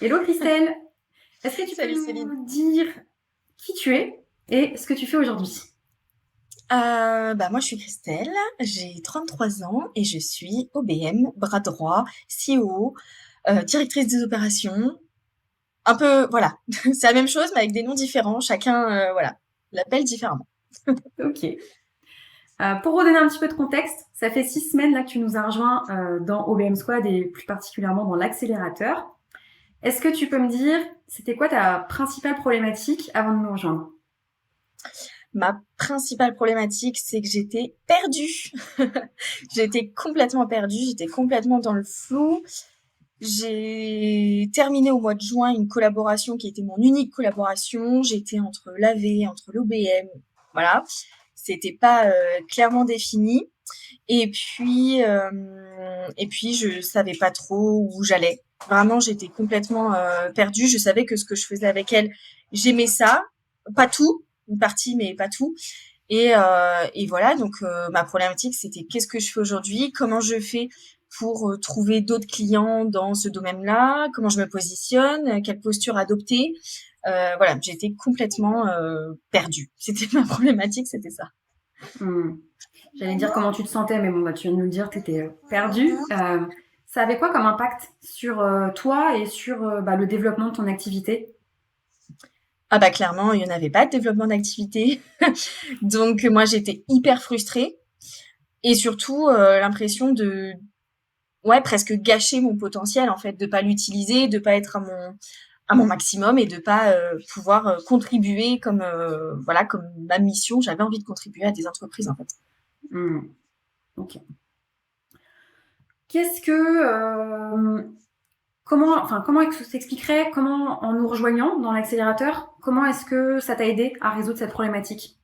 Hello Christelle, est-ce que tu peux Salut Céline. nous dire qui tu es et ce que tu fais aujourd'hui? Moi je suis Christelle, j'ai 33 ans et je suis OBM, bras droit, CEO, directrice des opérations. Un peu, voilà, c'est la même chose mais avec des noms différents. Chacun, voilà, l'appelle différemment. Ok. Pour redonner un petit peu de contexte, ça fait 6 semaines là que tu nous as rejoint dans OBM Squad et plus particulièrement dans l'accélérateur. Est-ce que tu peux me dire, c'était quoi ta principale problématique avant de nous rejoindre? Ma principale problématique, c'est que j'étais perdue. J'étais complètement perdue, j'étais complètement dans le flou. J'ai terminé au mois de juin une collaboration qui était mon unique collaboration. J'étais entre l'AV, entre l'OBM, voilà. C'était pas clairement défini. Et puis je savais pas trop où j'allais. Vraiment, j'étais complètement perdue. Je savais que ce que je faisais avec elle, j'aimais ça, pas tout, une partie, mais pas tout. Et voilà, donc ma problématique, c'était qu'est-ce que je fais aujourd'hui, comment je fais pour trouver d'autres clients dans ce domaine-là, comment je me positionne, quelle posture adopter. Voilà, j'étais complètement perdue. C'était ma problématique, c'était ça. Hmm. J'allais dire comment tu te sentais, mais bon, bah, tu viens de nous le dire, tu étais perdue. Ça avait quoi comme impact sur toi et sur le développement de ton activité? Ah bah clairement, il y en avait pas de développement d'activité. Donc moi j'étais hyper frustrée et surtout l'impression de ouais, presque gâcher mon potentiel en fait, de pas l'utiliser, de pas être à mon maximum et de pas pouvoir contribuer comme voilà, comme ma mission, j'avais envie de contribuer à des entreprises en fait. Hmm. Ok. Qu'est-ce que comment est-ce que tu t'expliquerais comment en nous rejoignant dans l'accélérateur, comment est-ce que ça t'a aidé à résoudre cette problématique?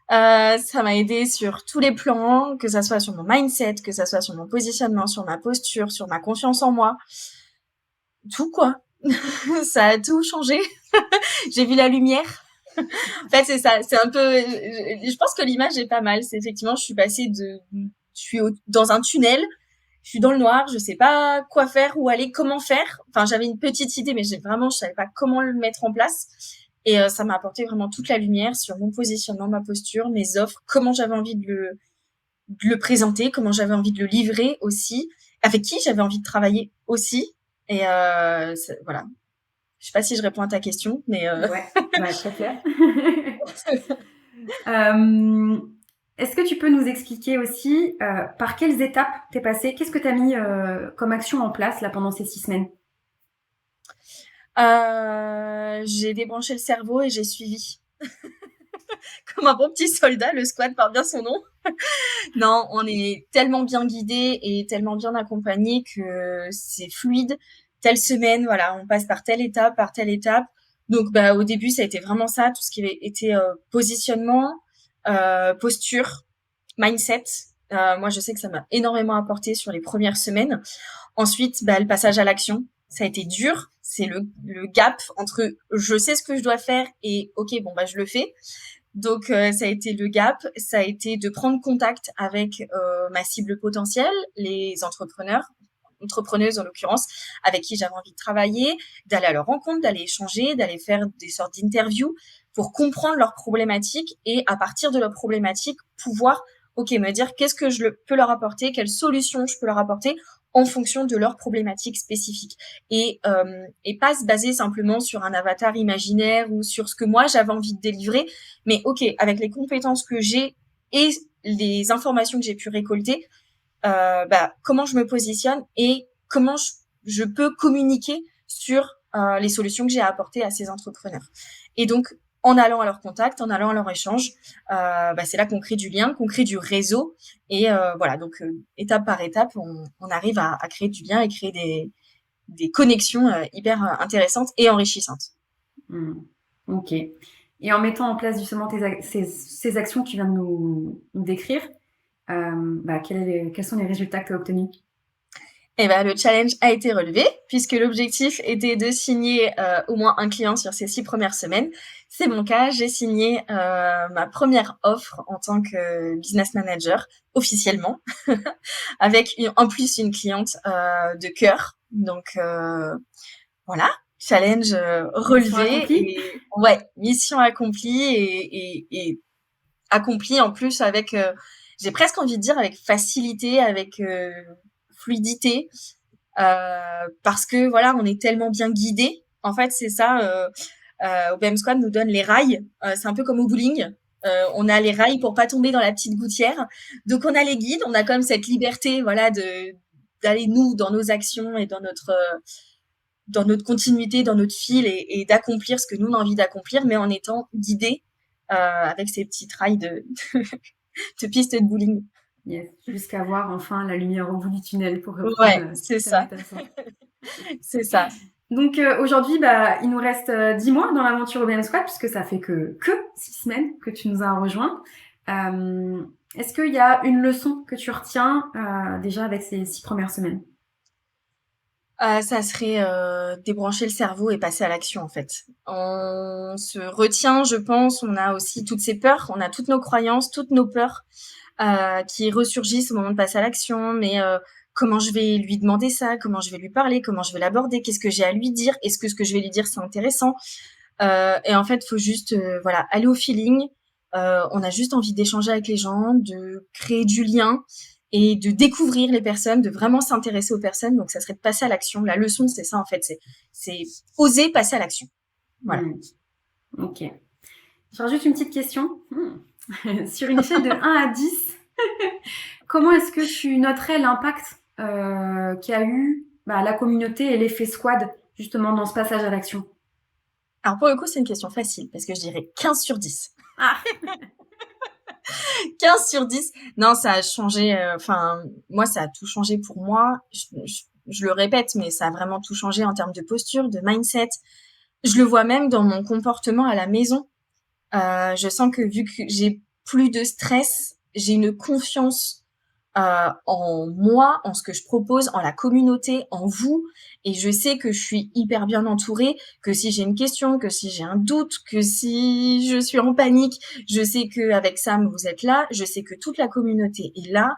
Ça m'a aidé sur tous les plans, que ça soit sur mon mindset, que ça soit sur mon positionnement, sur ma posture, sur ma confiance en moi, tout quoi. Ça a tout changé. J'ai vu la lumière. En fait, c'est ça. C'est un peu. Je pense que l'image est pas mal. C'est effectivement, je suis passée de. Je suis dans un tunnel. Je suis dans le noir. Je sais pas quoi faire, où aller, comment faire. Enfin, j'avais une petite idée, mais je savais pas comment le mettre en place. Et ça m'a apporté vraiment toute la lumière sur mon positionnement, ma posture, mes offres, comment j'avais envie de le présenter, comment j'avais envie de le livrer aussi, avec qui j'avais envie de travailler aussi. Et voilà. Je sais pas si je réponds à ta question, mais Ouais, ouais, très clair. Euh, Est-ce que tu peux nous expliquer aussi par quelles étapes t'es passé? Qu'est-ce que t'as mis comme action en place là pendant ces 6 semaines? j'ai débranché le cerveau et j'ai suivi. Comme un bon petit soldat, le squad porte bien son nom. Non, on est tellement bien guidé et tellement bien accompagné que c'est fluide. Telle semaine, voilà, on passe par telle étape, par telle étape. Donc, bah, au début, ça a été vraiment ça, tout ce qui avait été positionnement, posture, mindset. Moi, je sais que ça m'a énormément apporté sur les premières semaines. Ensuite, bah, le passage à l'action, ça a été dur. C'est le gap entre je sais ce que je dois faire et ok, bon, bah, je le fais. Donc, ça a été le gap. Ça a été de prendre contact avec ma cible potentielle, les entrepreneurs, entrepreneuses en l'occurrence, avec qui j'avais envie de travailler, d'aller à leur rencontre, d'aller échanger, d'aller faire des sortes d'interviews pour comprendre leurs problématiques et à partir de leurs problématiques, pouvoir, ok, me dire qu'est-ce que peux leur apporter, quelles solutions je peux leur apporter en fonction de leurs problématiques spécifiques et pas se baser simplement sur un avatar imaginaire ou sur ce que moi j'avais envie de délivrer, mais ok, avec les compétences que j'ai et les informations que j'ai pu récolter, comment je me positionne et comment je peux communiquer sur les solutions que j'ai à apporter à ces entrepreneurs. Et donc, en allant à leur contact, en allant à leur échange, c'est là qu'on crée du lien, qu'on crée du réseau. Et voilà, donc étape par étape, on arrive à créer du lien et créer des connexions hyper intéressantes et enrichissantes. Hmm. Ok. Et en mettant en place justement ces actions que tu viens de nous décrire, quels sont les résultats que tu as obtenus? Et ben, le challenge a été relevé puisque l'objectif était de signer au moins un client sur ces 6 premières semaines. C'est mon cas, j'ai signé ma première offre en tant que business manager officiellement, avec en plus une cliente de cœur. Donc voilà, challenge Mission relevé accomplie. et ouais, mission accomplie et accomplie en plus avec, j'ai presque envie de dire avec facilité, avec fluidité, parce que voilà, on est tellement bien guidés. En fait, c'est ça. OBM Squad nous donne les rails. C'est un peu comme au bowling. On a les rails pour pas tomber dans la petite gouttière. Donc on a les guides, on a quand même cette liberté, voilà, de d'aller nous dans nos actions et dans notre continuité, dans notre fil et d'accomplir ce que nous on a envie d'accomplir, mais en étant guidés avec ces petites rails de piste de bowling. Yes. Jusqu'à voir enfin la lumière au bout du tunnel pour reprendre Ouais, c'est ta ça, métaphore. c'est ça. Donc aujourd'hui, il nous reste 10 mois dans l'aventure OBM Squad puisque ça fait que 6 semaines que tu nous as rejoints. Est-ce qu'il y a une leçon que tu retiens déjà avec ces 6 premières semaines? Ça serait débrancher le cerveau et passer à l'action en fait. On se retient, je pense, on a aussi toutes ces peurs, on a toutes nos croyances, toutes nos peurs qui ressurgissent au moment de passer à l'action, mais comment je vais lui demander ça, comment je vais lui parler, comment je vais l'aborder, qu'est-ce que j'ai à lui dire, est-ce que ce que je vais lui dire c'est intéressant, et en fait faut juste voilà aller au feeling. On a juste envie d'échanger avec les gens, de créer du lien et de découvrir les personnes, de vraiment s'intéresser aux personnes. Donc ça serait de passer à l'action. La leçon c'est ça en fait, c'est oser passer à l'action. Voilà. Ok. Je rajoute une petite question. Sur une échelle de 1 à 10, comment est-ce que tu noterais l'impact qu'a eu la communauté et l'effet squad justement dans ce passage à l'action? Alors pour le coup, c'est une question facile parce que je dirais 15 sur 10. Ah 15 sur 10. Non, ça a changé. Enfin, moi, ça a tout changé pour moi. Je le répète, mais ça a vraiment tout changé en termes de posture, de mindset. Je le vois même dans mon comportement à la maison. Je sens que vu que j'ai plus de stress, j'ai une confiance en moi, en ce que je propose, en la communauté, en vous. Et je sais que je suis hyper bien entourée, que si j'ai une question, que si j'ai un doute, que si je suis en panique, je sais qu'avec Sam, vous êtes là. Je sais que toute la communauté est là.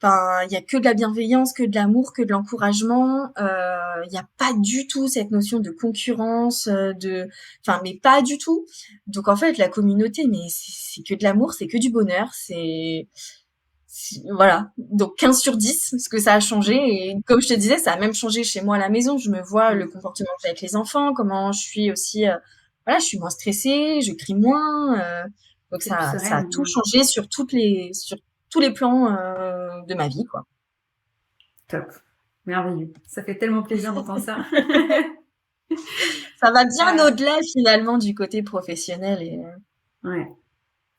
Enfin, il y a que de la bienveillance, que de l'amour, que de l'encouragement. Il n'y a pas du tout cette notion de concurrence, mais pas du tout. Donc en fait, la communauté, mais c'est que de l'amour, c'est que du bonheur, voilà. Donc 15 sur 10, parce que ça a changé. Et comme je te disais, ça a même changé chez moi à la maison. Je me vois le comportement que j'ai avec les enfants, comment je suis aussi, voilà, je suis moins stressée, je crie moins. Donc c'est plus ça a sereine. tout changé sur tous les plans de ma vie, quoi. Top. Merveilleux. Ça fait tellement plaisir d'entendre ça. Ça va bien au-delà finalement du côté professionnel et Ouais.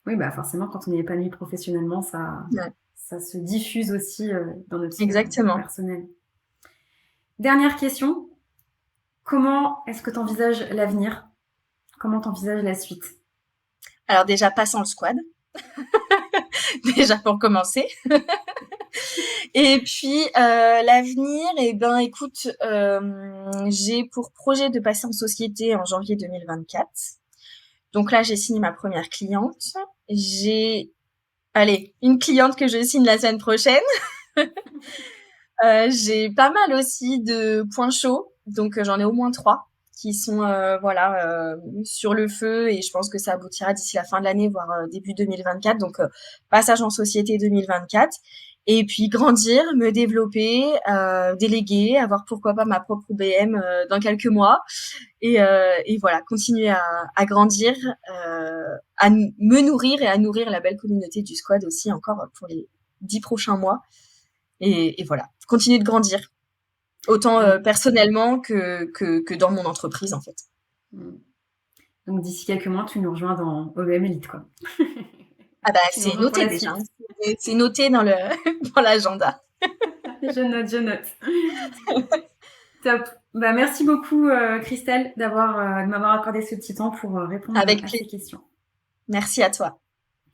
Oui, forcément, quand on est épanoui professionnellement, ouais, ça se diffuse aussi dans notre sphère exactement. personnelle. Dernière question. Comment est-ce que tu envisages l'avenir? Comment tu envisages la suite? Alors déjà pas sans le squad, déjà pour commencer. Et puis l'avenir, eh ben écoute, j'ai pour projet de passer en société en janvier 2024. Donc là, j'ai signé ma première cliente. J'ai, allez, une cliente que je signe la semaine prochaine. J'ai pas mal aussi de points chauds, donc j'en ai au moins 3 qui sont sur le feu et je pense que ça aboutira d'ici la fin de l'année, voire début 2024. Donc passage en société 2024 et puis grandir, me développer, déléguer, avoir pourquoi pas ma propre OBM dans quelques mois et voilà, continuer à grandir, à me nourrir et à nourrir la belle communauté du squad aussi encore pour les 10 prochains mois. Et voilà, continuer de grandir, autant personnellement que dans mon entreprise, en fait. Donc, d'ici quelques mois, tu nous rejoins dans OBM Elite, quoi. Ah bah, c'est noté déjà. C'est noté dans l'agenda. Je note. Top. Merci beaucoup, Christelle, de m'avoir accordé ce petit temps pour répondre Avec à ces plaisir. questions. Merci à toi.